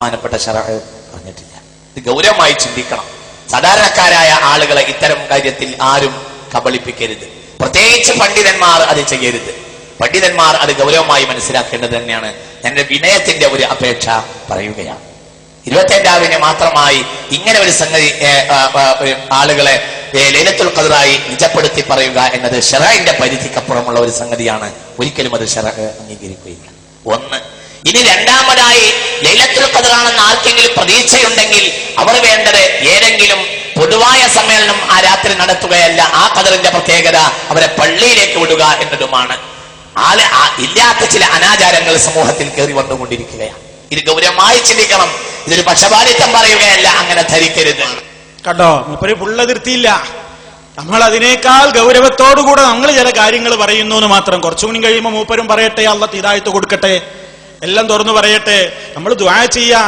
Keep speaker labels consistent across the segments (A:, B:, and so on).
A: ബഹുമാനപ്പെട്ട ശറഅ് പറഞ്ഞിട്ടില്ല. ഇത് ഗൗരവമായി ചിന്തിക്കണം. സാധാരണക്കാരായ ആളുകളെ ഇത്തരം കാര്യത്തിൽ ആരും കബളിപ്പിക്കരുത്. പ്രത്യേകിച്ച് പണ്ഡിതന്മാർ അത് ചെയ്യരുത്. പണ്ഡിതന്മാർ അത് ഗൗരവമായി മനസ്സിലാക്കേണ്ടത് തന്നെയാണ്. എന്റെ വിനയത്തിന്റെ ഒരു അപേക്ഷ പറയുകയാണ്. 25 മാത്രമായി ഇങ്ങനെ ഒരു സംഗതി ആളുകളെ ലൈലത്തുൽ ഖദ്റായി നിജപ്പെടുത്തി പറയുക എന്നത് ശറഇന്റെ പരിധിക്കപ്പുറമുള്ള ഒരു സംഗതിയാണ്. ഒരിക്കലും അത് ശറഅ് അംഗീകരിക്കുകയില്ല. ഒന്ന്. ഇനി രണ്ടാമതായി ലൈലത്തുൽ ഖദ്റാണെന്ന് ആർക്കെങ്കിലും പ്രതീക്ഷയുണ്ടെങ്കിൽ അവർ വേണ്ടത് ഏതെങ്കിലും പൊതുവായ സമ്മേളനം ആ രാത്രി നടത്തുകയല്ല. ആ ഖദറിന്റെ പ്രത്യേകത അവരെ പള്ളിയിലേക്ക് വിടുക എന്നതുമാണ്. ഇല്ലാത്ത ചില അനാചാരങ്ങൾ സമൂഹത്തിൽ കയറി വന്നുകൊണ്ടിരിക്കുകയാണ്. ഇത് ഗൗരവമായി ചിന്തിക്കണം. ഇതൊരു പക്ഷപാതിത്വം പറയുകയല്ല, അങ്ങനെ ധരിക്കരുത്.
B: കണ്ടോ, മൂപ്പര് പുള്ളതിർത്തിയില്ല. നമ്മൾ അതിനേക്കാൾ ഗൗരവത്തോടുകൂടെ നമ്മൾ ചില കാര്യങ്ങൾ പറയുന്നു എന്ന് മാത്രം. കുറച്ചുകൂടി കഴിയുമ്പോൾ മൂപ്പരും പറയട്ടെ, അല്ലാഹ് ഹിദായത്ത് കൊടുക്കട്ടെ, എല്ലാം തുറന്നു പറയട്ടെ, നമ്മൾ ദുആ ചെയ്യാ.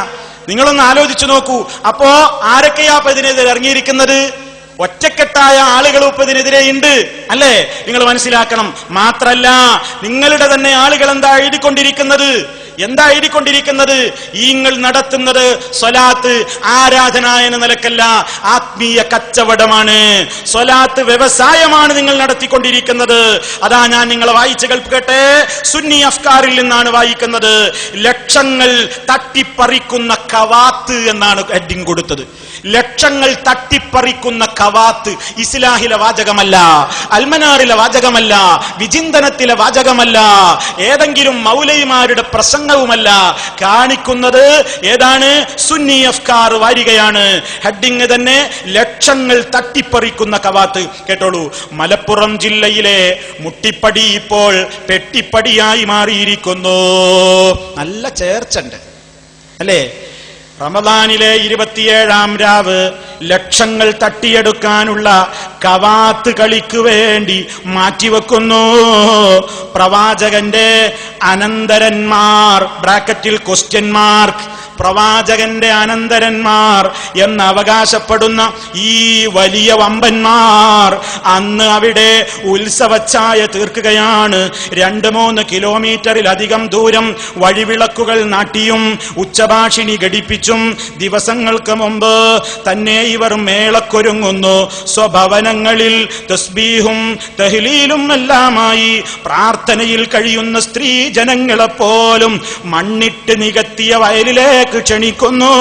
B: നിങ്ങളൊന്ന് ആലോചിച്ചു നോക്കൂ. അപ്പോ ആരൊക്കെയാ ഇപ്പൊ ഇതിനെതിരെ ഇറങ്ങിയിരിക്കുന്നത്? ഒറ്റക്കെട്ടായ ആളുകൾ ഇപ്പൊ ഇതിനെതിരെ ഉണ്ട്, അല്ലേ? നിങ്ങൾ മനസ്സിലാക്കണം. മാത്രല്ല, നിങ്ങളുടെ തന്നെ ആളുകൾ എന്താ എഴുതിക്കൊണ്ടിരിക്കുന്നത്? നിങ്ങൾ നടത്തുന്നത് സ്വലാത്ത് ആരാധന എന്ന നിലക്കല്ല, ആത്മീയ കച്ചവടമാണ്. സ്വലാത്ത് വ്യവസായമാണ് നിങ്ങൾ നടത്തിക്കൊണ്ടിരിക്കുന്നത്. അതാ ഞാൻ നിങ്ങളെ വായിച്ചു കേൾപ്പിക്കട്ടെ. സുന്നി അഫ്കാറിൽ നിന്നാണ് വായിക്കുന്നത്. ലക്ഷങ്ങൾ തട്ടിപ്പറിക്കുന്ന കവാത്ത് എന്നാണ് ഹെഡിങ് കൊടുത്തത്. ലക്ഷങ്ങൾ തട്ടിപ്പറിക്കുന്ന കവാത്ത് ഇസ്ലാഹിലെ വാചകമല്ല, അൽമനാറിലെ വാചകമല്ല, വിചിന്തനത്തിലെ വാചകമല്ല, ഏതെങ്കിലും മൗലവിമാരുടെ പ്രസംഗവുമല്ല. കാണിക്കുന്നത് ഏതാണ്? സുന്നി അഫ്കാർ വാരികയാണ്. ഹെഡിങ് തന്നെ ലക്ഷങ്ങൾ തട്ടിപ്പറിക്കുന്ന കവാത്ത്. കേട്ടോളൂ. മലപ്പുറം ജില്ലയിലെ മുട്ടിപ്പടി ഇപ്പോൾ പെട്ടിപ്പടിയായി മാറിയിരിക്കുന്നു. നല്ല ചേർച്ചുണ്ട്, അല്ലേ? റമദാനിലെ 27-ാം രാവ് ലക്ഷങ്ങൾ തട്ടിയെടുക്കാനുള്ള കവാത്ത് കളിക്ക് വേണ്ടി മാറ്റിവെക്കുന്നു. പ്രവാചകന്റെ അനന്തരന്മാർ ബ്രാക്കറ്റിൽ ക്വസ്റ്റ്യൻ മാർക്ക്, പ്രവാചകന്റെ അനന്തരന്മാർ എന്ന് അവകാശപ്പെടുന്ന ഈ വലിയ വമ്പന്മാർ അന്ന് അവിടെ ഉത്സവച്ചായ തീർക്കുകയാണ്. 2-3 കിലോമീറ്ററിലധികം ദൂരം വഴിവിളക്കുകൾ നാട്ടിയും ഉച്ചഭാഷിണി ഘടിപ്പിച്ചും ദിവസങ്ങൾക്ക് മുമ്പ് തന്നെ ഇവർ മേളക്കൊരുങ്ങുന്നു. സ്വഭവനങ്ങളിൽ തസ്ബീഹും തഹ്ലീലും എല്ലാമായി പ്രാർത്ഥനയിൽ കഴിയുന്ന സ്ത്രീ ജനങ്ങളെപ്പോലും മണ്ണിട്ട് നികത്തിയ വയലിലേക്ക് ക്ഷണിക്കുന്നു.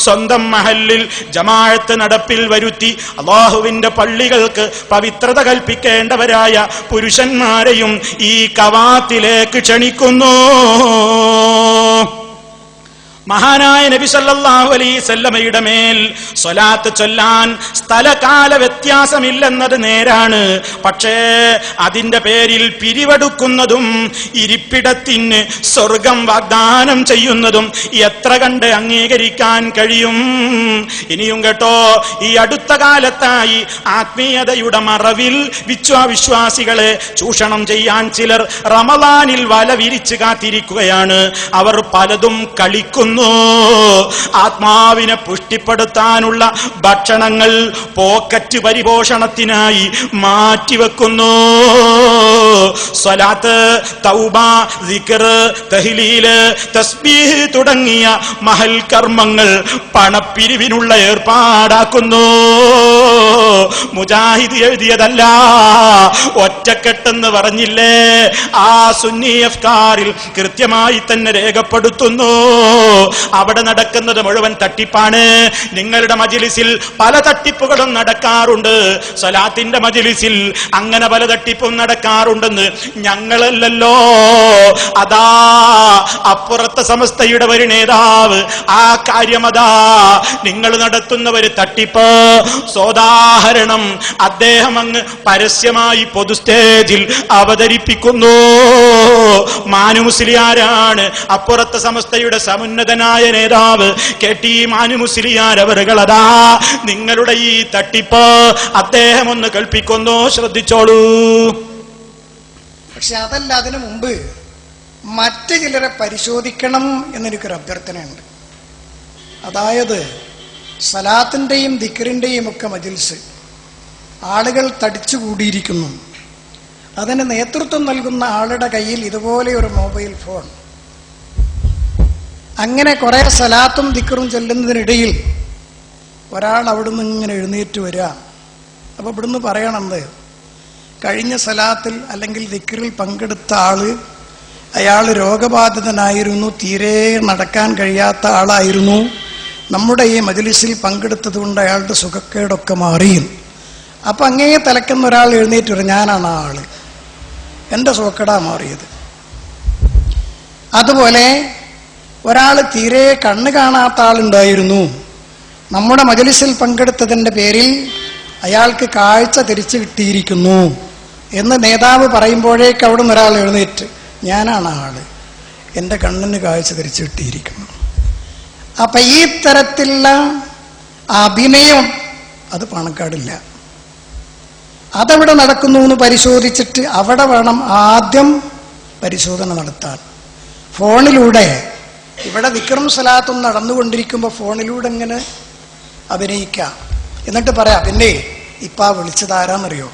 B: സ്വന്തം മഹല്ലിൽ ജമാഅത്ത് നടപ്പിൽ വരുത്തി അല്ലാഹുവിന്റെ പള്ളികൾക്ക് പവിത്രത കൽപ്പിക്കേണ്ടവരായ പുരുഷന്മാരെയും ഈ കവാത്തിലേക്ക് ക്ഷണിക്കുന്നു. മഹാനായ നബി സല്ലല്ലാഹു അലൈഹി വസല്ലമയുടെ മേൽ സ്വലാത്ത് ചൊല്ലാൻ സ്ഥലകാല വ്യത്യാസമില്ലെന്നത് നേരാണ്. പക്ഷേ അതിന്റെ പേരിൽ പിരിവെടുക്കുന്നതും ഇരിപ്പിടത്തിന് സ്വർഗം വാഗ്ദാനം ചെയ്യുന്നതും എത്ര കണ്ട് അംഗീകരിക്കാൻ കഴിയും? ഇനിയും കേട്ടോ, ഈ അടുത്ത കാലത്തായി ആത്മീയതയുടെ മറവിൽ വിശ്വാസികളെ ചൂഷണം ചെയ്യാൻ ചിലർ റമളാനിൽ വല വിരിച്ച് കാത്തിരിക്കുകയാണ്. അവർ പലതും കളിക്കുന്നു. ആത്മാവിനെ പുഷ്ടിപ്പെടുത്താനുള്ള ഭക്ഷണങ്ങൾ പോക്കറ്റ് പരിപോഷണത്തിനായി മാറ്റിവെക്കുന്നു. സ്വലാത്ത്, തൗബ, സിക്ർ, തഹ്ലീല്, തസ്ബീഹ് തുടങ്ങിയ മഹൽ കർമ്മങ്ങൾ പണപ്പിരിവിനുള്ള ഏർപ്പാടാക്കുന്നു. മുജാഹിദ് എഴുതിയതല്ല, ഒറ്റക്കെട്ടെന്ന് പറഞ്ഞില്ലേ? ആ സുന്നി അഫ്കാറിൽ കൃത്യമായി തന്നെ രേഖപ്പെടുത്തുന്നു. അവിടെ നടക്കുന്നത് മുഴുവൻ തട്ടിപ്പാണ്. നിങ്ങളുടെ മജ്ലിസിൽ പല തട്ടിപ്പുകളും നടക്കാറുണ്ട്. സ്വലാത്തിന്റെ മജ്ലിസിൽ അങ്ങനെ പല തട്ടിപ്പും നടക്കാറുണ്ടെന്ന് ഞങ്ങളല്ലല്ലോ, അതാ അപ്പുറത്തെ സമസ്തയുടെ ഒരു നേതാവ് ആ കാര്യമതാ നിങ്ങൾ നടത്തുന്നവര് തട്ടിപ്പ് സോദാഹരണം അദ്ദേഹം അങ്ങ് പരസ്യമായി പൊതു സ്റ്റേജിൽ അവതരിപ്പിക്കുന്നു. മാനു മുസ്ലിയാരാണ് അപ്പുറത്തെ സമസ്തയുടെ സമുന്നതനായ നേതാവ് KT മാനു മുസ്ലിയാർ അവരുകളതാ നിങ്ങളുടെ ഈ തട്ടിപ്പ് അദ്ദേഹം ഒന്ന് കേൾപ്പിക്കുന്നു, ശ്രദ്ധിച്ചോളൂ.
C: പക്ഷെ അതല്ല, അതിനു മുമ്പ് മറ്റു ചിലരെ പരിശോധിക്കണം എന്നെനിക്കൊരു അഭ്യർത്ഥനയുണ്ട്. അതായത് സലാത്തിൻ്റെയും ദിക്റിൻ്റെയും ഒക്കെ മജ്ലിസ് ആളുകൾ തടിച്ചുകൂടിയിരിക്കുന്നു. അതിന് നേതൃത്വം നൽകുന്ന ആളുടെ കയ്യിൽ ഇതുപോലെ ഒരു മൊബൈൽ ഫോൺ, അങ്ങനെ കുറെ സലാത്തും ദിക്റും ചെല്ലുന്നതിനിടയിൽ ഒരാൾ അവിടുന്ന് ഇങ്ങനെ എഴുന്നേറ്റ് വരിക. അപ്പൊ ഇവിടുന്ന് പറയണത്, കഴിഞ്ഞ സലാത്തിൽ അല്ലെങ്കിൽ ദിക്റിൽ പങ്കെടുത്ത ആള്, അയാൾ രോഗബാധിതനായിരുന്നു, തീരെ നടക്കാൻ കഴിയാത്ത ആളായിരുന്നു. നമ്മുടെ ഈ മജ്‌ലിസിൽ പങ്കെടുത്തത് കൊണ്ട് അയാളുടെ സുഖക്കേടൊക്കെ മാറിയും. അപ്പൊ അങ്ങേ തലക്കുന്ന ഒരാൾ എഴുന്നേറ്റ് വരും, ഞാനാണ് ആ ആള്, എന്റെ സുഖക്കേടാ മാറിയത്. അതുപോലെ ഒരാൾ തീരെ കണ്ണ് കാണാത്ത ആളുണ്ടായിരുന്നു, നമ്മുടെ മജ്‌ലിസിൽ പങ്കെടുത്തതിന്റെ പേരിൽ അയാൾക്ക് കാഴ്ച തിരിച്ചു കിട്ടിയിരിക്കുന്നു എന്ന് നേതാവ് പറയുമ്പോഴേക്ക് അവിടെ നിന്ന് ഒരാൾ എഴുന്നേറ്റ്, ഞാനാണ് ആള്, എന്റെ കണ്ണിന് കാഴ്ച തിരിച്ചു കിട്ടിയിരിക്കുന്നു. അപ്പൊ ഈ തരത്തിലുള്ള അഭിനയം അത് പാണക്കാടില്ല. അതെവിടെ നടക്കുന്നു എന്ന് പരിശോധിച്ചിട്ട് അവിടെ വേണം ആദ്യം പരിശോധന നടത്താൻ. ഫോണിലൂടെ ഇവിടെ ദിക്റും സലാത്തും നടന്നുകൊണ്ടിരിക്കുമ്പോൾ ഫോണിലൂടെ ഇങ്ങനെ അഭിനയിക്കാം, എന്നിട്ട് പറയാം, പിന്നെ ഇപ്പാ വിളിച്ചതാരാന്നറിയോ,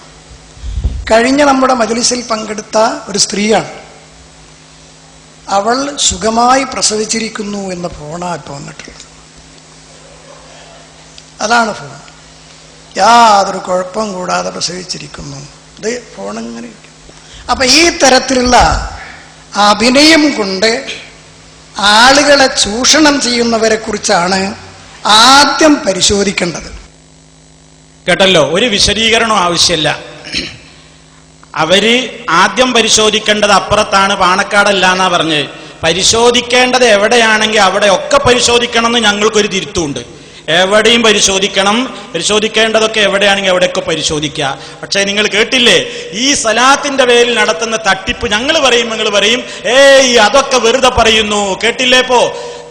C: കഴിഞ്ഞ നമ്മുടെ മജ്‌ലിസിൽ പങ്കെടുത്ത ഒരു സ്ത്രീയാണ്, അവൾ സുഖമായി പ്രസവിച്ചിരിക്കുന്നു എന്ന ഫോണാ ഇപ്പൊ വന്നിട്ടുള്ളത്. അതാണ് ഫോൺ, യാതൊരു കുഴപ്പം കൂടാതെ പ്രസവിച്ചിരിക്കുന്നു. ഇത് ഫോണിങ്ങനെ ഇരിക്കും. അപ്പൊ ഈ തരത്തിലുള്ള അഭിനയം കൊണ്ട് ആളുകളെ ചൂഷണം ചെയ്യുന്നവരെ കുറിച്ചാണ് ആദ്യം പരിശോധിക്കേണ്ടത്.
B: കേട്ടല്ലോ, ഒരു വിശദീകരണം ആവശ്യമില്ല. അവര് ആദ്യം പരിശോധിക്കേണ്ടത് അപ്പുറത്താണ്, പാണക്കാടല്ല എന്നാ പറഞ്ഞത്. പരിശോധിക്കേണ്ടത് എവിടെയാണെങ്കിൽ അവിടെ ഒക്കെ പരിശോധിക്കണം എന്ന് ഞങ്ങൾക്കൊരു തിരുത്തുണ്ട്. എവിടെയും പരിശോധിക്കണം, പരിശോധിക്കേണ്ടതൊക്കെ എവിടെയാണെങ്കിൽ അവിടെയൊക്കെ പരിശോധിക്കുക. പക്ഷെ നിങ്ങൾ കേട്ടില്ലേ, ഈ സലാത്തിന്റെ പേരിൽ നടത്തുന്ന തട്ടിപ്പ് ഞങ്ങൾ പറയും, നിങ്ങൾ പറയും ഏയ് അതൊക്കെ വെറുതെ പറയുന്നു. കേട്ടില്ലേ? ഇപ്പോ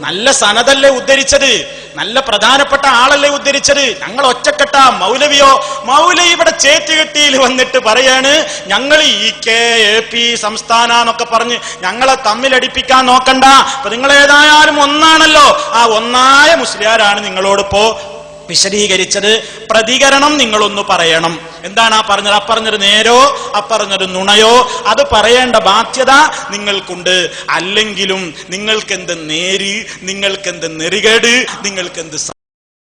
B: നല്ല സനദല്ലേ ഉദ്ധരിച്ചത്, നല്ല പ്രധാനപ്പെട്ട ആളല്ലേ ഉദ്ധരിച്ചത്. ഞങ്ങൾ ഒറ്റക്കെട്ട മൗലവിയോ? മൗലവി ഇവിടെ ചേറ്റുകെട്ടിയിൽ വന്നിട്ട് പറയാണ്, ഞങ്ങൾ EK-AP സംസ്ഥാന എന്നൊക്കെ പറഞ്ഞ് ഞങ്ങളെ തമ്മിലടിപ്പിക്കാൻ നോക്കണ്ട, അപ്പൊ നിങ്ങൾ ഏതായാലും ഒന്നാണല്ലോ, ആ ഒന്നായ മുസ്ലിയാരാണ് നിങ്ങളോടിപ്പോ വിശദീകരിച്ചത്. പ്രതികരണം നിങ്ങളൊന്ന് പറയണം. എന്താണ് ആ പറഞ്ഞത്? അപ്പറഞ്ഞൊരു നേരോ അപ്പറഞ്ഞൊരു നുണയോ അത് പറയേണ്ട ബാധ്യത നിങ്ങൾക്കുണ്ട്. അല്ലെങ്കിലും നിങ്ങൾക്കെന്ത് നേര്, നിങ്ങൾക്കെന്ത് നെറികേട്, നിങ്ങൾക്കെന്ത്